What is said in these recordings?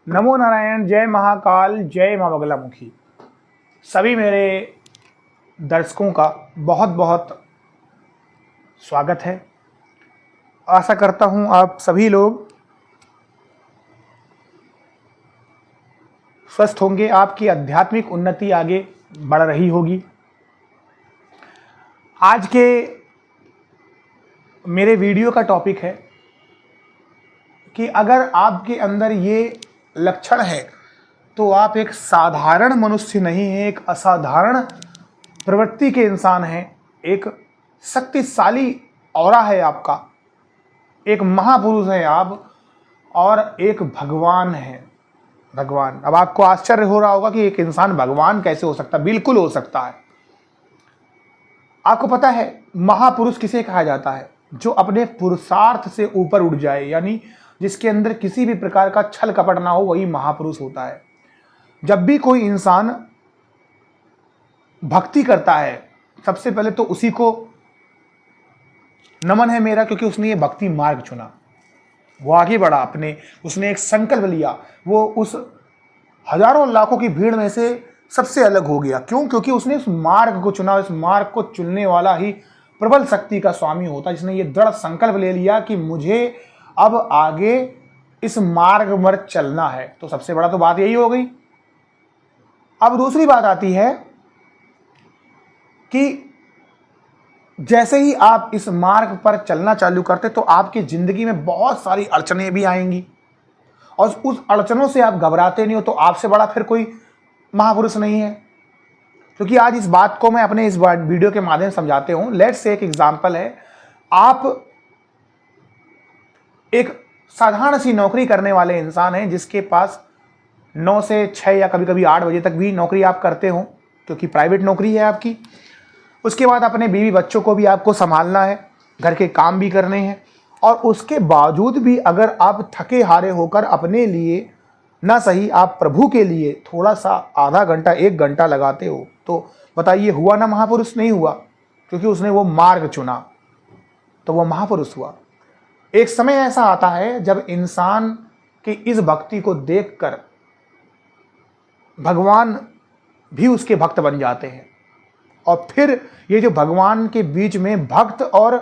नमो नारायण, जय महाकाल, जय माँ बगलामुखी। सभी मेरे दर्शकों का बहुत बहुत स्वागत है। आशा करता हूँ आप सभी लोग स्वस्थ होंगे, आपकी आध्यात्मिक उन्नति आगे बढ़ रही होगी। आज के मेरे वीडियो का टॉपिक है कि अगर आपके अंदर ये लक्षण है तो आप एक साधारण मनुष्य नहीं हैं, एक असाधारण प्रवृत्ति के इंसान हैं, एक शक्तिशाली ऑरा है आपका, एक महापुरुष है आप और एक भगवान है। भगवान, अब आपको आश्चर्य हो रहा होगा कि एक इंसान भगवान कैसे हो सकता है। बिल्कुल हो सकता है। आपको पता है महापुरुष किसे कहा जाता है? जो अपने पुरुषार्थ से ऊपर उठ जाए, यानी जिसके अंदर किसी भी प्रकार का छल कपट ना हो, वही महापुरुष होता है। जब भी कोई इंसान भक्ति करता है, सबसे पहले तो उसी को नमन है मेरा, क्योंकि उसने ये भक्ति मार्ग चुना, वो आगे बढ़ा, उसने एक संकल्प लिया, वो उस हजारों लाखों की भीड़ में से सबसे अलग हो गया। क्यों? क्योंकि उसने उस मार्ग को चुना। इस मार्ग को चुनने वाला ही प्रबल शक्ति का स्वामी होता है, जिसने ये दृढ़ संकल्प ले लिया कि मुझे अब आगे इस मार्ग पर चलना है। तो सबसे बड़ा तो बात यही हो गई। अब दूसरी बात आती है कि जैसे ही आप इस मार्ग पर चलना चालू करते तो आपकी जिंदगी में बहुत सारी अड़चनें भी आएंगी, और उस अड़चनों से आप घबराते नहीं हो, तो आपसे बड़ा फिर कोई महापुरुष नहीं है। क्योंकि आज इस बात को मैं अपने इस वीडियो के माध्यम से समझाते हूं। लेट्स से एक एग्जांपल है, आप एक साधारण सी नौकरी करने वाले इंसान हैं, जिसके पास 9 से 6 या कभी कभी 8 बजे तक भी नौकरी आप करते हो, क्योंकि प्राइवेट नौकरी है आपकी। उसके बाद अपने बीवी बच्चों को भी आपको संभालना है, घर के काम भी करने हैं, और उसके बावजूद भी अगर आप थके हारे होकर अपने लिए ना सही, आप प्रभु के लिए थोड़ा सा आधा घंटा 1 घंटा लगाते हो, तो बताइए हुआ ना महापुरुष? नहीं हुआ, क्योंकि उसने वो मार्ग चुना, तो वो महापुरुष हुआ। एक समय ऐसा आता है जब इंसान की इस भक्ति को देखकर भगवान भी उसके भक्त बन जाते हैं, और फिर ये जो भगवान के बीच में भक्त और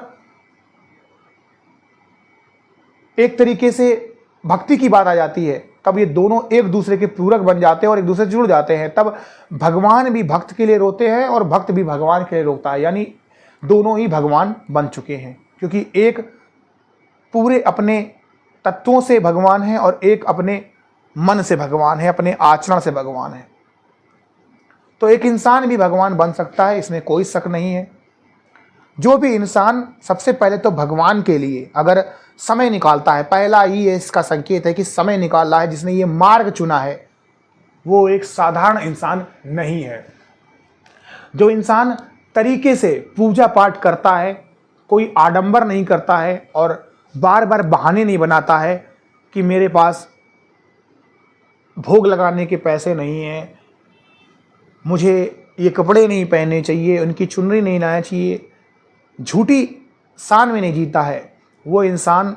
एक तरीके से भक्ति की बात आ जाती है, तब ये दोनों एक दूसरे के पूरक बन जाते हैं और एक दूसरे से जुड़ जाते हैं। तब भगवान भी भक्त के लिए रोते हैं और भक्त भी भगवान के लिए रोता है, यानी दोनों ही भगवान बन चुके हैं। क्योंकि एक पूरे अपने तत्वों से भगवान है और एक अपने मन से भगवान है, अपने आचरण से भगवान है। तो एक इंसान भी भगवान बन सकता है, इसमें कोई शक नहीं है। जो भी इंसान सबसे पहले तो भगवान के लिए अगर समय निकालता है, पहला ही इसका संकेत है कि समय निकाल रहा है, जिसने ये मार्ग चुना है, वो एक साधारण इंसान नहीं है। जो इंसान तरीके से पूजा पाठ करता है, कोई आडंबर नहीं करता है और बार बार बहाने नहीं बनाता है कि मेरे पास भोग लगाने के पैसे नहीं हैं, मुझे ये कपड़े नहीं पहनने चाहिए, उनकी चुनरी नहीं लाना चाहिए, झूठी शान में नहीं जीता है, वो इंसान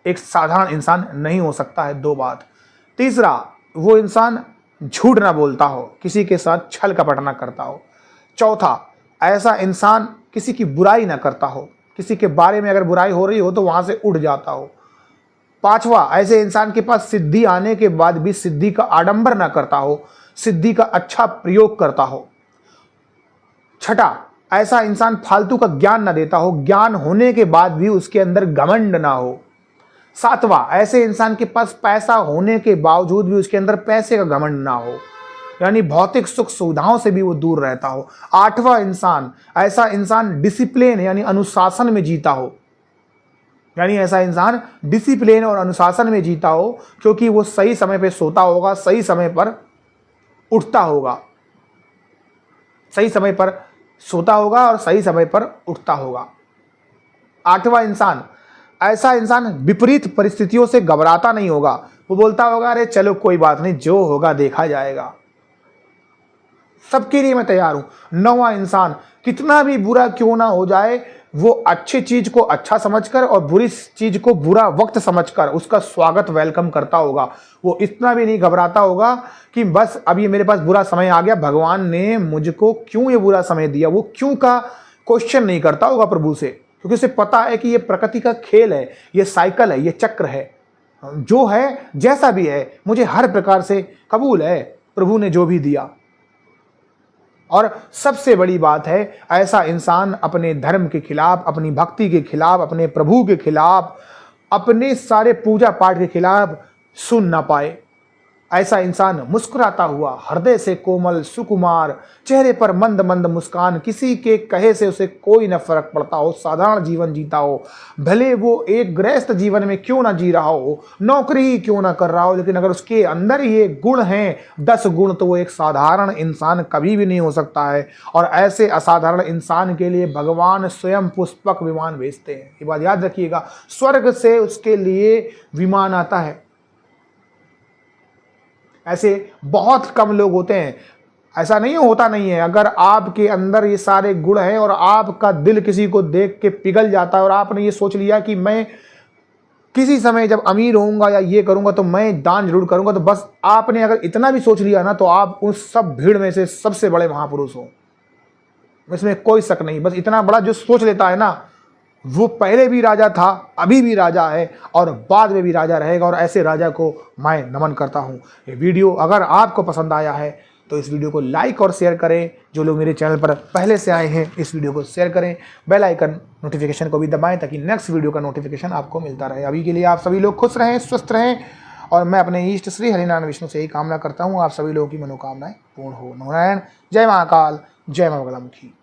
एक साधारण इंसान नहीं हो सकता है। 2 बात। तीसरा, वो इंसान झूठ ना बोलता हो, किसी के साथ छल कपट ना करता हो। चौथा, ऐसा इंसान किसी की बुराई ना करता हो, किसी के बारे में अगर बुराई हो रही हो तो वहां से उठ जाता हो। 5वां, ऐसे इंसान के पास सिद्धि आने के बाद भी सिद्धि का आडंबर ना करता हो, सिद्धि का अच्छा प्रयोग करता हो। 6, ऐसा इंसान फालतू का ज्ञान ना देता हो, ज्ञान होने के बाद भी उसके अंदर घमंड ना हो। 7वां, ऐसे इंसान के पास पैसा होने के बावजूद भी उसके अंदर पैसे का घमंड ना हो, यानी भौतिक सुख सुविधाओं से भी वो दूर रहता हो। 8वां इंसान, ऐसा इंसान डिसिप्लिन यानी अनुशासन में जीता हो, यानी ऐसा इंसान डिसिप्लिन और अनुशासन में जीता हो, क्योंकि वो सही समय पे सोता होगा, सही समय पर उठता होगा, सही समय पर सोता होगा और सही समय पर उठता होगा। 8वां इंसान, ऐसा इंसान विपरीत परिस्थितियों से घबराता नहीं होगा, वो बोलता होगा अरे चलो कोई बात नहीं, जो होगा देखा जाएगा, सबके लिए मैं तैयार हूं। 9वां इंसान, कितना भी बुरा क्यों ना हो जाए, वो अच्छी चीज को अच्छा समझकर और बुरी चीज को बुरा वक्त समझकर उसका स्वागत वेलकम करता होगा। वो इतना भी नहीं घबराता होगा कि बस अब ये मेरे पास बुरा समय आ गया, भगवान ने मुझको क्यों ये बुरा समय दिया, वो क्यों का क्वेश्चन नहीं करता होगा प्रभु से, क्योंकि उसे पता है कि ये प्रकृति का खेल है, ये साइकिल है, ये चक्र है, जो है जैसा भी है मुझे हर प्रकार से कबूल है प्रभु ने जो भी दिया। और सबसे बड़ी बात है, ऐसा इंसान अपने धर्म के खिलाफ, अपनी भक्ति के खिलाफ, अपने प्रभु के खिलाफ, अपने सारे पूजा पाठ के खिलाफ सुन ना पाए। ऐसा इंसान मुस्कुराता हुआ, हृदय से कोमल सुकुमार, चेहरे पर मंद मंद मुस्कान, किसी के कहे से उसे कोई न फर्क पड़ता हो, साधारण जीवन जीता हो, भले वो एक गृहस्थ जीवन में क्यों ना जी रहा हो, नौकरी ही क्यों ना कर रहा हो, लेकिन अगर उसके अंदर ये गुण हैं 10 गुण, तो वो एक साधारण इंसान कभी भी नहीं हो सकता है। और ऐसे असाधारण इंसान के लिए भगवान स्वयं पुष्पक विमान भेजते हैं। ये बात याद रखिएगा, स्वर्ग से उसके लिए विमान आता है। ऐसे बहुत कम लोग होते हैं, ऐसा नहीं होता नहीं है। अगर आपके अंदर ये सारे गुण हैं और आपका दिल किसी को देख के पिघल जाता है और आपने ये सोच लिया कि मैं किसी समय जब अमीर होऊंगा या ये करूंगा तो मैं दान जरूर करूंगा, तो बस आपने अगर इतना भी सोच लिया ना, तो आप उस सब भीड़ में से सबसे बड़े महापुरुष हो, इसमें कोई शक नहीं। बस इतना बड़ा जो सोच लेता है ना, वो पहले भी राजा था, अभी भी राजा है और बाद में भी राजा रहेगा। और ऐसे राजा को मैं नमन करता हूँ। ये वीडियो अगर आपको पसंद आया है तो इस वीडियो को लाइक और शेयर करें। जो लोग मेरे चैनल पर पहले से आए हैं, इस वीडियो को शेयर करें, बेल आइकन नोटिफिकेशन को भी दबाएं ताकि नेक्स्ट वीडियो का नोटिफिकेशन आपको मिलता रहे। अभी के लिए आप सभी लोग खुश रहें, स्वस्थ रहें, और मैं अपने इष्ट श्री हरिनारायण विष्णु से यही कामना करता हूँ आप सभी लोगों की मनोकामनाएं पूर्ण हो। नारायण, जय महाकाल, जय मां बगलामुखी।